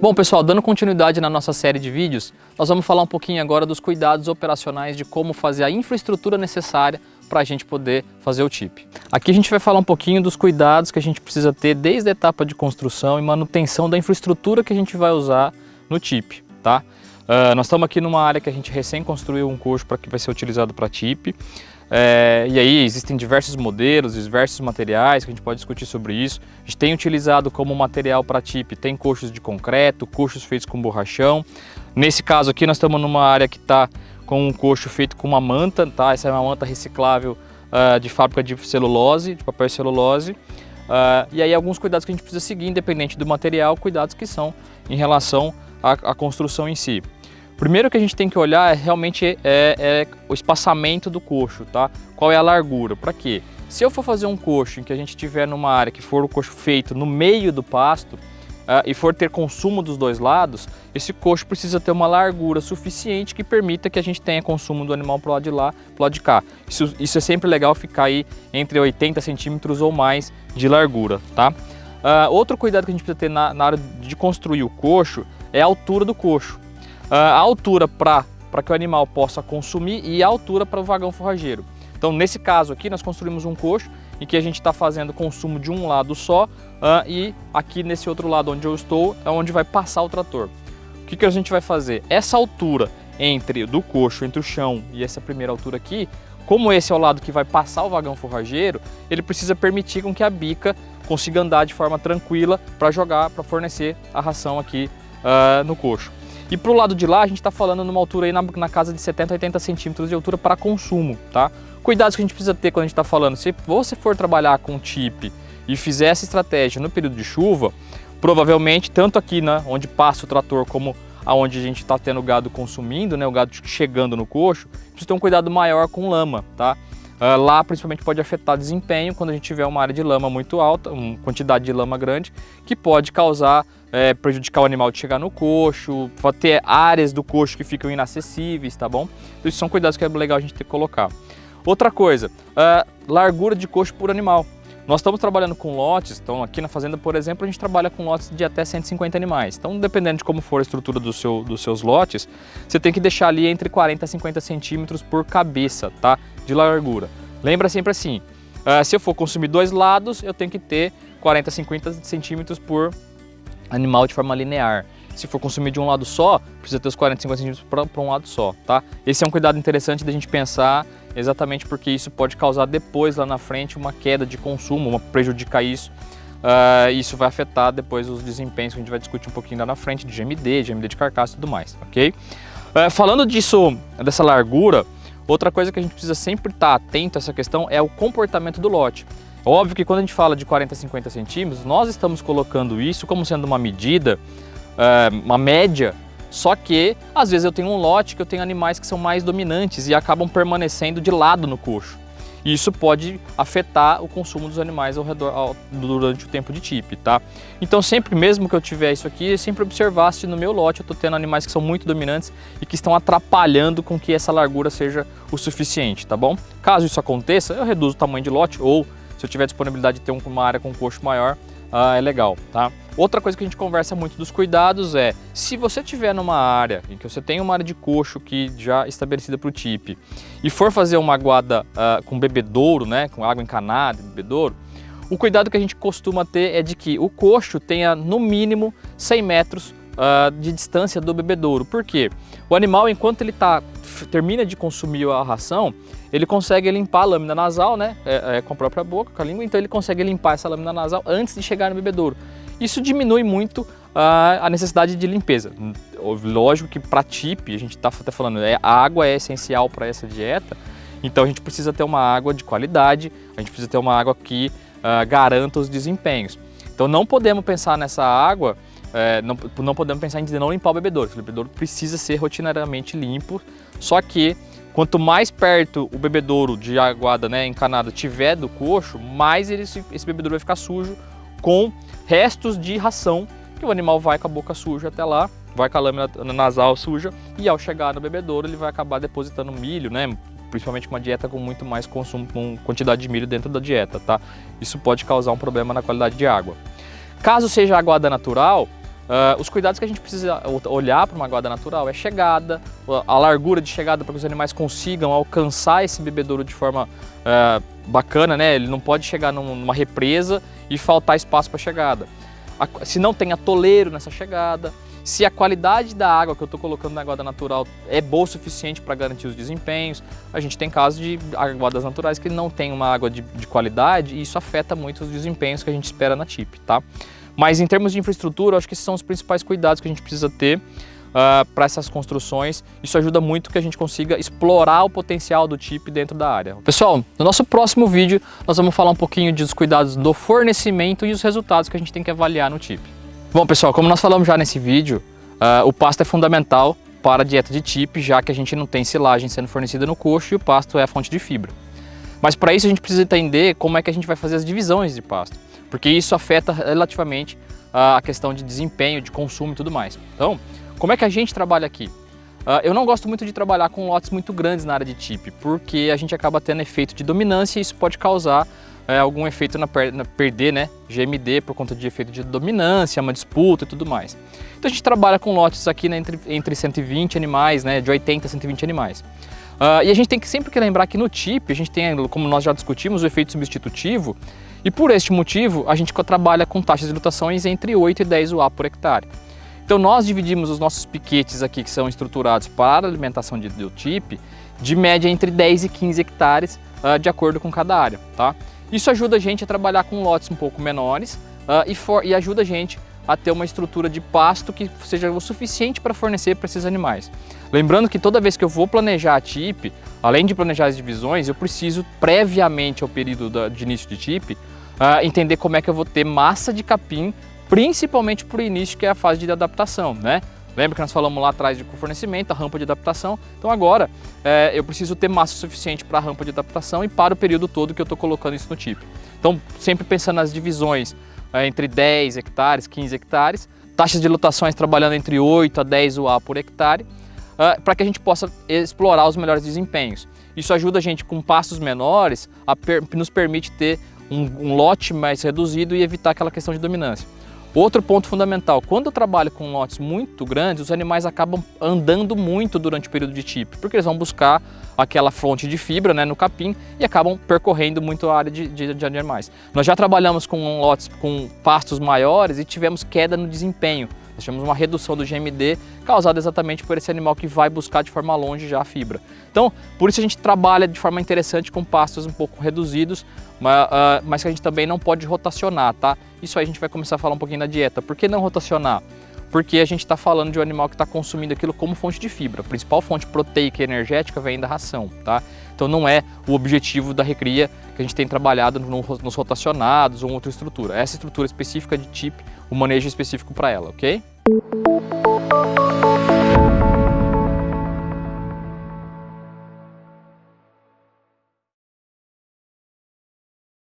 Bom pessoal, dando continuidade na nossa série de vídeos, nós vamos falar um pouquinho agora dos cuidados operacionais de como fazer a infraestrutura necessária para a gente poder fazer o TIP. Aqui a gente vai falar um pouquinho dos cuidados que a gente precisa ter desde a etapa de construção e manutenção da infraestrutura que a gente vai usar no TIP, tá? Nós estamos aqui numa área que a gente recém construiu um coxo para que vai ser utilizado para TIP. E aí existem diversos modelos, diversos materiais que a gente pode discutir sobre isso. A gente tem utilizado como material para TIP, tem coxos de concreto, coxos feitos com borrachão. Nesse caso aqui nós estamos numa área que está com um coxo feito com uma manta, tá? Essa é uma manta reciclável de fábrica de celulose, de papel celulose. E aí alguns cuidados que a gente precisa seguir, independente do material, cuidados que são em relação à construção em si. Primeiro que a gente tem que olhar realmente é o espaçamento do coxo, tá? Qual é a largura? Para quê? Se eu for fazer um coxo em que a gente tiver numa área que for o coxo feito no meio do pasto e for ter consumo dos dois lados, esse coxo precisa ter uma largura suficiente que permita que a gente tenha consumo do animal pro lado de lá, pro lado de cá. Isso é sempre legal ficar aí entre 80 centímetros ou mais de largura, tá? Outro cuidado que a gente precisa ter na hora de construir o coxo é a altura do coxo. A altura para que o animal possa consumir e a altura para o vagão forrageiro. Então, nesse caso aqui, nós construímos um coxo em que a gente está fazendo consumo de um lado só e aqui nesse outro lado onde eu estou é onde vai passar o trator. O que a gente vai fazer? Essa altura do coxo, entre o chão e essa primeira altura aqui, como esse é o lado que vai passar o vagão forrageiro, ele precisa permitir com que a bica consiga andar de forma tranquila para fornecer a ração aqui no coxo. E para o lado de lá, a gente está falando numa altura aí na casa de 70 a 80 centímetros de altura para consumo, tá? Cuidados que a gente precisa ter quando a gente está falando, se você for trabalhar com TIP e fizer essa estratégia no período de chuva, provavelmente, tanto aqui onde passa o trator como aonde a gente está tendo o gado consumindo, né, o gado chegando no coxo, precisa ter um cuidado maior com lama, tá? Lá principalmente pode afetar desempenho quando a gente tiver uma área de lama muito alta, uma quantidade de lama grande, que pode causar, prejudicar o animal de chegar no coxo, pode ter áreas do coxo que ficam inacessíveis, tá bom? Então esses são cuidados que é legal a gente ter que colocar. Outra coisa, largura de coxo por animal. Nós estamos trabalhando com lotes, então aqui na fazenda, por exemplo, a gente trabalha com lotes de até 150 animais. Então, dependendo de como for a estrutura dos seus lotes, você tem que deixar ali entre 40 e 50 centímetros por cabeça, tá? De largura. Lembra sempre assim, se eu for consumir dois lados, eu tenho que ter 40 a 50 centímetros por animal de forma linear. Se for consumir de um lado só, precisa ter os 40 a 50 centímetros para um lado só, tá? Esse é um cuidado interessante da gente pensar, exatamente porque isso pode causar depois, lá na frente, uma queda de consumo, prejudicar isso. Isso vai afetar depois os desempenhos que a gente vai discutir um pouquinho lá na frente, de GMD de carcaça e tudo mais, ok? Falando dessa largura, outra coisa que a gente precisa sempre estar atento a essa questão é o comportamento do lote. Óbvio que quando a gente fala de 40 a 50 centímetros, nós estamos colocando isso como sendo uma medida, uma média, só que às vezes eu tenho um lote que eu tenho animais que são mais dominantes e acabam permanecendo de lado no coxo. E isso pode afetar o consumo dos animais durante o tempo de TIP, tá? Então sempre, mesmo que eu tiver isso aqui, eu sempre observar se no meu lote eu estou tendo animais que são muito dominantes e que estão atrapalhando com que essa largura seja o suficiente, tá bom? Caso isso aconteça, eu reduzo o tamanho de lote ou se eu tiver disponibilidade de ter uma área com coxo maior, é legal, tá? Outra coisa que a gente conversa muito dos cuidados é, se você estiver numa área em que você tem uma área de coxo que já estabelecida para o TIP e for fazer uma aguada com bebedouro, né, com água encanada, bebedouro, o cuidado que a gente costuma ter é de que o coxo tenha no mínimo 100 metros de distância do bebedouro. Por quê? O animal, enquanto ele termina de consumir a ração, ele consegue limpar a lâmina nasal, né, com a própria boca, com a língua, então ele consegue limpar essa lâmina nasal antes de chegar no bebedouro. Isso diminui muito a necessidade de limpeza. Lógico que para TIP, a gente está até falando, a água é essencial para essa dieta, então a gente precisa ter uma água de qualidade, a gente precisa ter uma água que garanta os desempenhos. Então não podemos pensar nessa água, não podemos pensar em não limpar o bebedouro. O bebedouro precisa ser rotineiramente limpo, só que quanto mais perto o bebedouro de aguada, né, encanada tiver do coxo, mais esse bebedouro vai ficar sujo com restos de ração, que o animal vai com a boca suja até lá, vai com a lâmina nasal suja e ao chegar no bebedouro ele vai acabar depositando milho, né? Principalmente com uma dieta com muito mais consumo, com quantidade de milho dentro da dieta, tá? Isso pode causar um problema na qualidade de água. Caso seja aguada natural, Os cuidados que a gente precisa olhar para uma guarda natural é chegada, a largura de chegada para que os animais consigam alcançar esse bebedouro de forma bacana, né? Ele não pode chegar numa represa e faltar espaço para chegada. Se não tem atoleiro nessa chegada, se a qualidade da água que eu estou colocando na guarda natural é boa o suficiente para garantir os desempenhos. A gente tem casos de guardas naturais que não tem uma água de qualidade e isso afeta muito os desempenhos que a gente espera na TIP, tá? Mas em termos de infraestrutura, eu acho que esses são os principais cuidados que a gente precisa ter para essas construções. Isso ajuda muito que a gente consiga explorar o potencial do TIP dentro da área. Pessoal, no nosso próximo vídeo nós vamos falar um pouquinho dos cuidados do fornecimento e os resultados que a gente tem que avaliar no TIP. Bom pessoal, como nós falamos já nesse vídeo, o pasto é fundamental para a dieta de TIP, já que a gente não tem silagem sendo fornecida no coxo e o pasto é a fonte de fibra. Mas para isso a gente precisa entender como é que a gente vai fazer as divisões de pasto, porque isso afeta relativamente a questão de desempenho, de consumo e tudo mais. Então, como é que a gente trabalha aqui? Eu não gosto muito de trabalhar com lotes muito grandes na área de TIP, porque a gente acaba tendo efeito de dominância e isso pode causar algum efeito na perder, né, GMD por conta de efeito de dominância, uma disputa e tudo mais. Então a gente trabalha com lotes aqui, né, entre 120 animais, né, de 80 a 120 animais. E a gente tem que sempre lembrar que no TIP a gente tem, como nós já discutimos, o efeito substitutivo e por este motivo a gente trabalha com taxas de lutações entre 8 e 10 UA por hectare. Então nós dividimos os nossos piquetes aqui que são estruturados para a alimentação do TIP de média entre 10 e 15 hectares de acordo com cada área, tá? Isso ajuda a gente a trabalhar com lotes um pouco menores e ajuda a gente a ter uma estrutura de pasto que seja o suficiente para fornecer para esses animais. Lembrando que toda vez que eu vou planejar a TIP, além de planejar as divisões, eu preciso previamente ao período de início de TIP, entender como é que eu vou ter massa de capim, principalmente para o início, que é a fase de adaptação, né? Lembra que nós falamos lá atrás de fornecimento, a rampa de adaptação? Então agora eu preciso ter massa suficiente para a rampa de adaptação e para o período todo que eu estou colocando isso no TIP. Então sempre pensando nas divisões entre 10 hectares, 15 hectares, taxas de lotações trabalhando entre 8 a 10 UA por hectare, para que a gente possa explorar os melhores desempenhos. Isso ajuda a gente com pastos menores, nos permite ter um lote mais reduzido e evitar aquela questão de dominância. Outro ponto fundamental, quando eu trabalho com lotes muito grandes, os animais acabam andando muito durante o período de TIP, porque eles vão buscar aquela fonte de fibra, né, no capim e acabam percorrendo muito a área de animais. Nós já trabalhamos com lotes com pastos maiores e tivemos queda no desempenho. Nós tivemos uma redução do GMD causada exatamente por esse animal que vai buscar de forma longe já a fibra. Então, por isso a gente trabalha de forma interessante com pastos um pouco reduzidos, mas que a gente também não pode rotacionar, tá? Isso aí a gente vai começar a falar um pouquinho da dieta. Por que não rotacionar? Porque a gente está falando de um animal que está consumindo aquilo como fonte de fibra. A principal fonte proteica e energética vem da ração, tá? Então não é o objetivo da recria que a gente tem trabalhado nos rotacionados ou outra estrutura. Essa estrutura específica de TIP, o manejo específico para ela, ok?